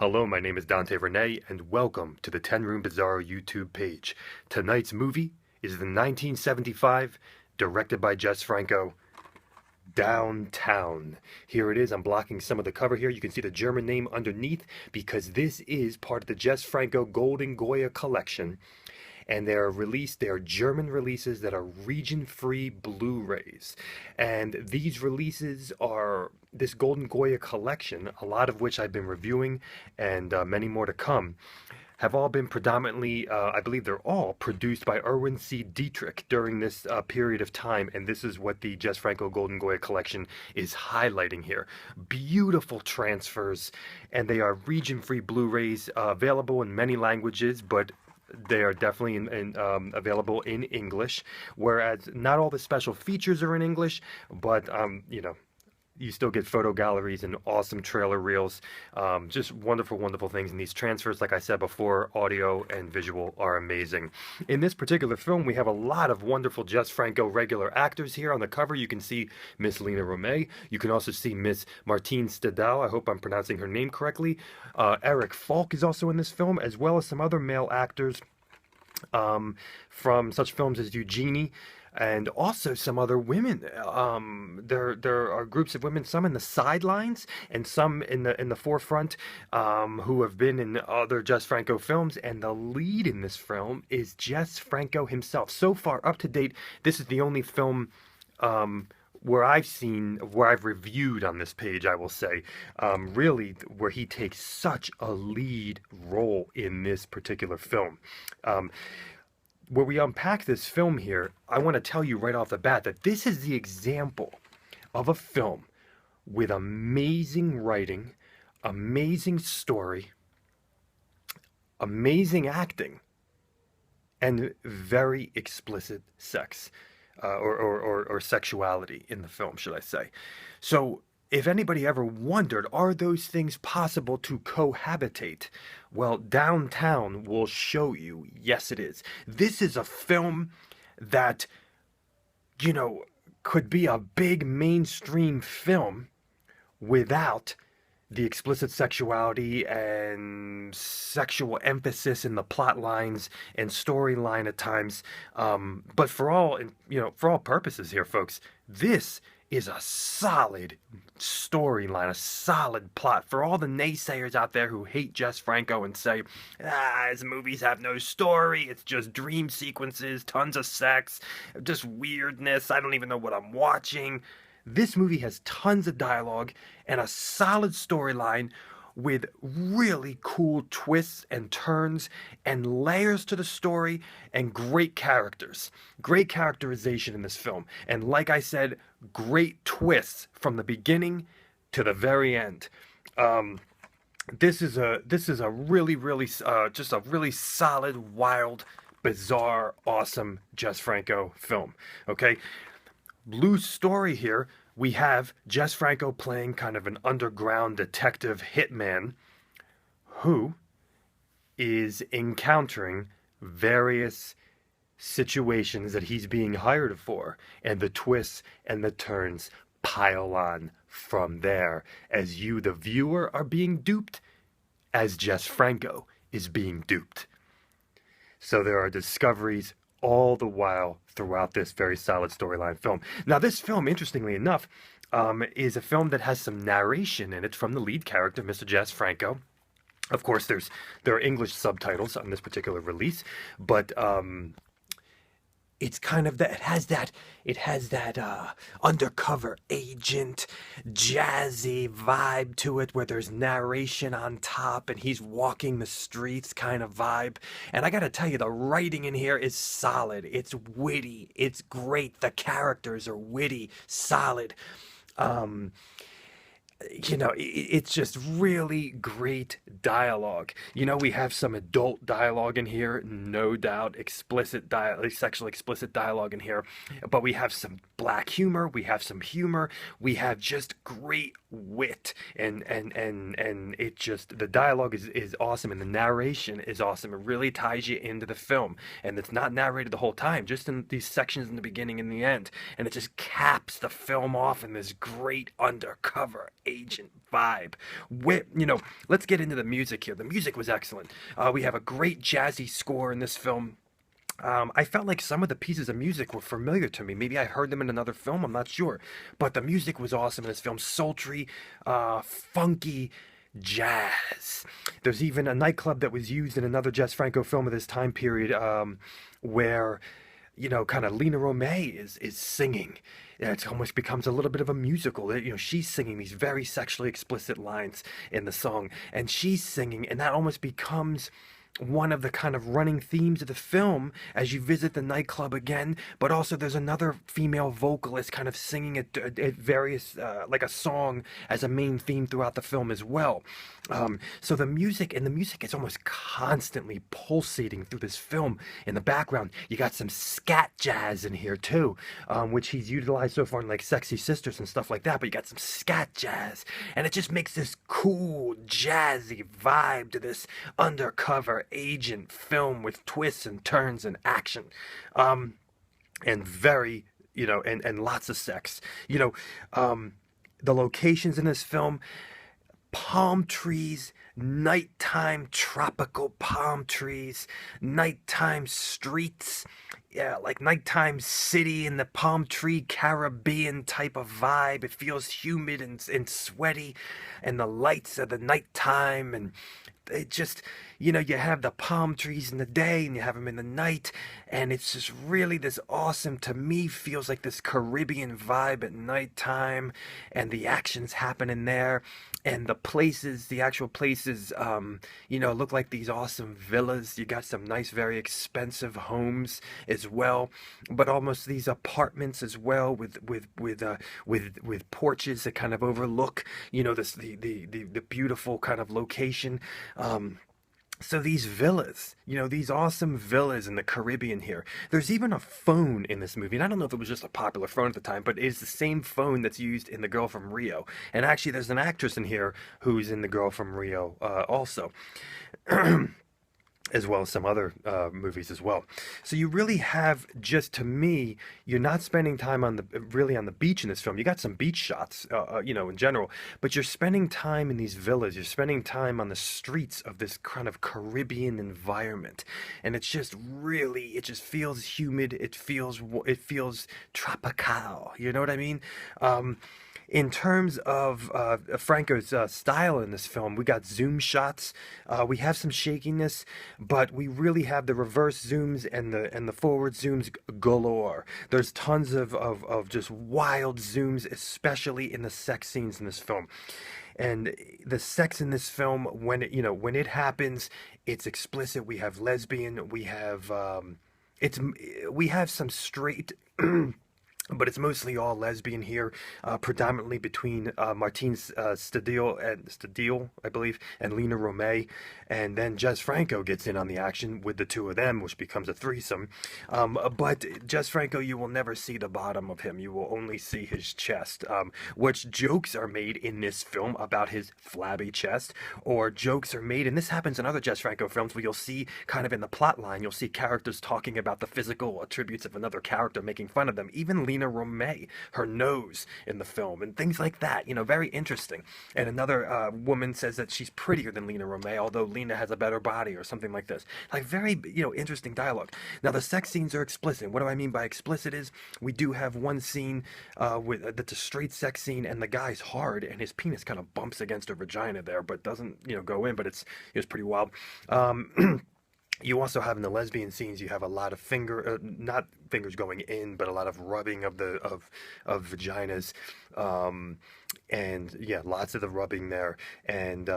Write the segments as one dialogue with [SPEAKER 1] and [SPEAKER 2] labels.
[SPEAKER 1] Hello, my name is Dante Renee, and welcome to the 10 Room Bizarro YouTube page. Tonight's movie is the 1975, directed by Jess Franco, Downtown. Here it is. I'm blocking some of the cover here. You can see the German name underneath because this is part of the Jess Franco Golden Goya collection. And they are German releases that are region-free Blu-rays. And these releases are this Golden Goya collection, a lot of which I've been reviewing, and many more to come, have all been predominantly, I believe they're all produced by Erwin C. Dietrich during this period of time, and this is what the Jess Franco Golden Goya collection is highlighting here. Beautiful transfers, and they are region-free Blu-rays available in many languages, but they are definitely available in English, whereas not all the special features are in English, but you still get photo galleries and awesome trailer reels. Just wonderful, wonderful things. And these transfers, like I said before, audio and visual are amazing. In this particular film, we have a lot of wonderful Jess Franco regular actors here. On the cover, you can see Miss Lena Romay. You can also see Miss Martine Stadel. I hope I'm pronouncing her name correctly. Eric Falk is also in this film, as well as some other male actors from such films as Eugenie, and also some other women. There are groups of women, some in the sidelines and some in the forefront, who have been in other Jess Franco films. And the lead in this film is Jess Franco himself. So far, up to date, this is the only film where I've reviewed on this page, I will say, really, where he takes such a lead role in this particular film. Where we unpack this film here, I want to tell you right off the bat that this is the example of a film with amazing writing, amazing story, amazing acting, and very explicit sex. Or sexuality in the film, should I say. So, if anybody ever wondered, are those things possible to cohabitate? Well, Downtown will show you, yes it is. This is a film that, could be a big mainstream film without the explicit sexuality and sexual emphasis in the plot lines and storyline at times. But for all purposes here, folks, this is a solid storyline, a solid plot. For all the naysayers out there who hate Jess Franco and say, his movies have no story, it's just dream sequences, tons of sex, just weirdness, I don't even know what I'm watching. This movie has tons of dialogue and a solid storyline with really cool twists and turns and layers to the story and great characters. Great characterization in this film. And like I said, great twists from the beginning to the very end. This is a really, really, just a really solid, wild, bizarre, awesome Jess Franco film. Okay? Loose story here, we have Jess Franco playing kind of an underground detective hitman who is encountering various situations that he's being hired for, and the twists and the turns pile on from there as you, the viewer, are being duped as Jess Franco is being duped. So there are discoveries all the while throughout this very solid storyline film. Now, this film, interestingly enough, is a film that has some narration in it from the lead character, Mr. Jess Franco. Of course, there are English subtitles on this particular release, but it's kind of that it has that undercover agent jazzy vibe to it, where there's narration on top and he's walking the streets kind of vibe. And I gotta tell you, the writing in here is solid. It's witty, it's great, the characters are witty, solid. It's just really great dialogue. We have some adult dialogue in here, no doubt, sexually explicit dialogue in here, but we have some black humor, we have some humor, we have just great wit, and it just, the dialogue is awesome, and the narration is awesome. It really ties you into the film, and it's not narrated the whole time, just in these sections in the beginning and the end, and it just caps the film off in this great undercover agent vibe. Let's get into the music here. The music was excellent. We have a great jazzy score in this film. I felt like some of the pieces of music were familiar to me. Maybe I heard them in another film, I'm not sure. But the music was awesome in this film. Sultry, funky jazz. There's even a nightclub that was used in another Jess Franco film of this time period, where kind of Lena Romay is singing. It almost becomes a little bit of a musical. She's singing these very sexually explicit lines in the song, and she's singing, and that almost becomes one of the kind of running themes of the film as you visit the nightclub again. But also there's another female vocalist kind of singing at various like a song as a main theme throughout the film as well. So the music is almost constantly pulsating through this film. In the background you got some scat jazz in here too, which he's utilized so far in like Sexy Sisters and stuff like that, but you got some scat jazz, and it just makes this cool jazzy vibe to this undercover agent film with twists and turns and action, and very, and lots of sex. The locations in this film: palm trees, nighttime tropical palm trees, nighttime streets, yeah, like nighttime city in the palm tree Caribbean type of vibe. It feels humid and sweaty, and the lights of the nighttime, and it just, you have the palm trees in the day and you have them in the night, and it's just really this awesome, to me, feels like this Caribbean vibe at nighttime, and the action's happening there, and the actual places, look like these awesome villas. You got some nice, very expensive homes as well, but almost these apartments as well with porches that kind of overlook, the beautiful kind of location. So these villas, these awesome villas in the Caribbean here. There's even a phone in this movie, and I don't know if it was just a popular phone at the time, but it's the same phone that's used in The Girl from Rio. And actually, there's an actress in here who's in The Girl from Rio also. As well as some other movies as well. So you really have, just to me, you're not spending time on the beach in this film. You got some beach shots, in general, but you're spending time in these villas. You're spending time on the streets of this kind of Caribbean environment, and it's just really, it just feels humid. It feels tropical. You know what I mean? In terms of Franco's style in this film, we got zoom shots. We have some shakiness, but we really have the reverse zooms and the forward zooms galore. There's tons of just wild zooms, especially in the sex scenes in this film. And the sex in this film, when it happens, it's explicit. We have lesbian. We have we have some straight. But it's mostly all lesbian here, predominantly between Martine Stadil, I believe, and Lena Romay. And then Jess Franco gets in on the action with the two of them, which becomes a threesome. But Jess Franco, you will never see the bottom of him. You will only see his chest, which jokes are made in this film about his flabby chest, or jokes are made, and this happens in other Jess Franco films, where you'll see kind of in the plot line, you'll see characters talking about the physical attributes of another character, making fun of them. Even Lena Romay, her nose in the film, and things like that, very interesting. And another woman says that she's prettier than Lena Romay, although Lena has a better body, or something like this. Like, very, interesting dialogue. Now, the sex scenes are explicit. What do I mean by explicit is, we do have one scene that's a straight sex scene, and the guy's hard, and his penis kind of bumps against her vagina there, but doesn't, go in, but it's pretty wild. You also have in the lesbian scenes, you have a lot of not fingers going in, but a lot of rubbing of vaginas, and yeah, lots of the rubbing there, and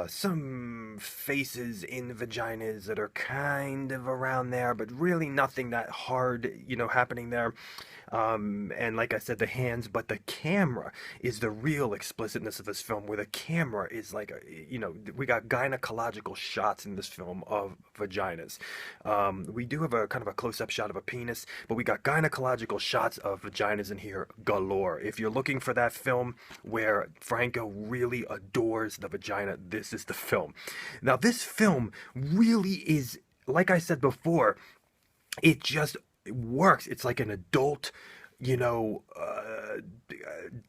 [SPEAKER 1] some faces in vaginas that are kind of around there, but really nothing that hard, happening there. And like I said, the hands, but the camera is the real explicitness of this film, where the camera is like, we got gynecological shots in this film of vaginas. We do have a kind of a close-up shot of a penis, but we got gynecological shots of vaginas in here galore. If you're looking for that film where Franco really adores the vagina, this is the film. Now, this film really is, like I said before, it just works. It's like an adult,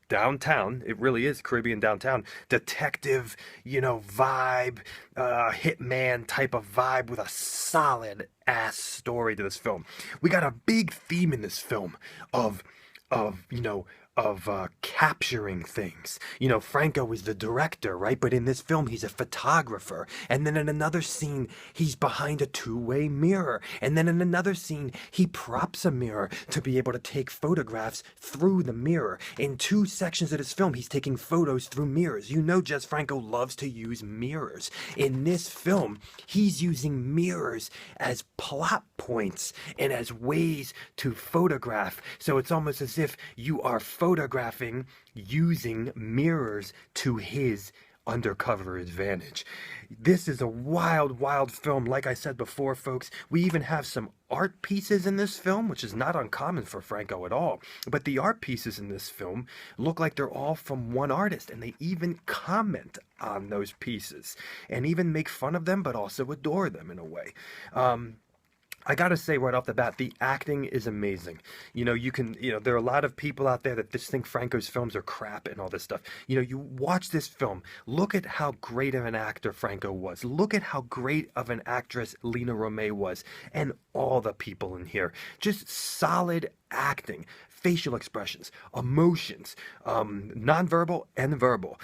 [SPEAKER 1] downtown. It really is Caribbean downtown. Detective, vibe, hitman type of vibe with a solid ass story to this film. We got a big theme in this film of of you know capturing things. Franco is the director, right? But in this film, he's a photographer. And then in another scene, he's behind a two-way mirror. And then in another scene, he props a mirror to be able to take photographs through the mirror. In two sections of this film, he's taking photos through mirrors. Jess Franco loves to use mirrors. In this film, he's using mirrors as plot points and as ways to photograph. So it's almost as if you are photographing using mirrors to his undercover advantage. This is a wild, wild film. Like I said before, folks, we even have some art pieces in this film, which is not uncommon for Franco at all. But the art pieces in this film look like they're all from one artist, and they even comment on those pieces and even make fun of them, but also adore them in a way. I gotta say right off the bat, the acting is amazing. There are a lot of people out there that just think Franco's films are crap and all this stuff. You watch this film, look at how great of an actor Franco was. Look at how great of an actress Lena Romay was, and all the people in here. Just solid acting, facial expressions, emotions, nonverbal and verbal,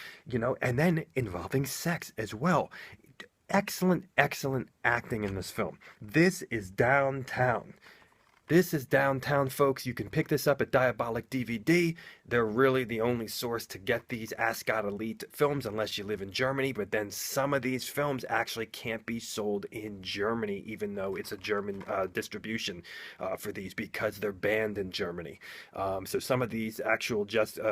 [SPEAKER 1] and then involving sex as well. Excellent, excellent acting in this film. This is downtown. This is downtown, folks. You can pick this up at Diabolic DVD. They're really the only source to get these Ascot Elite films unless you live in Germany. But then some of these films actually can't be sold in Germany, even though it's a German distribution for these, because they're banned in Germany. So some of these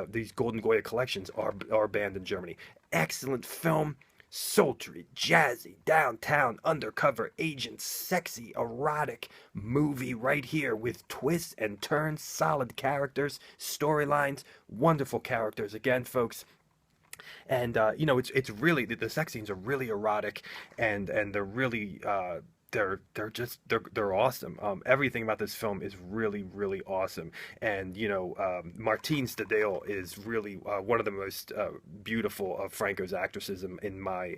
[SPEAKER 1] these Golden Goya collections are banned in Germany. Excellent film. Sultry, jazzy, downtown, undercover agent, sexy, erotic movie right here with twists and turns, solid characters, storylines, wonderful characters again, folks. And it's really the sex scenes are really erotic, and they're really they're awesome. Everything about this film is really, really awesome. And Martine Stadale is really one of the most beautiful of Franco's actresses in my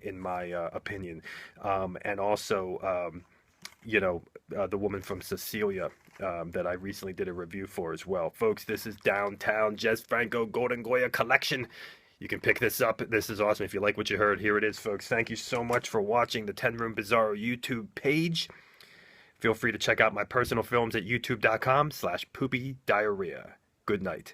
[SPEAKER 1] opinion. And also the woman from Cecilia. That I recently did a review for as well. Folks, this is Downtown Jess Franco Golden Goya Collection. You can pick this up. This is awesome. If you like what you heard, here it is, folks. Thank you so much for watching the 10 Room Bizarro YouTube page. Feel free to check out my personal films at youtube.com/poopydiarrhea. Good night.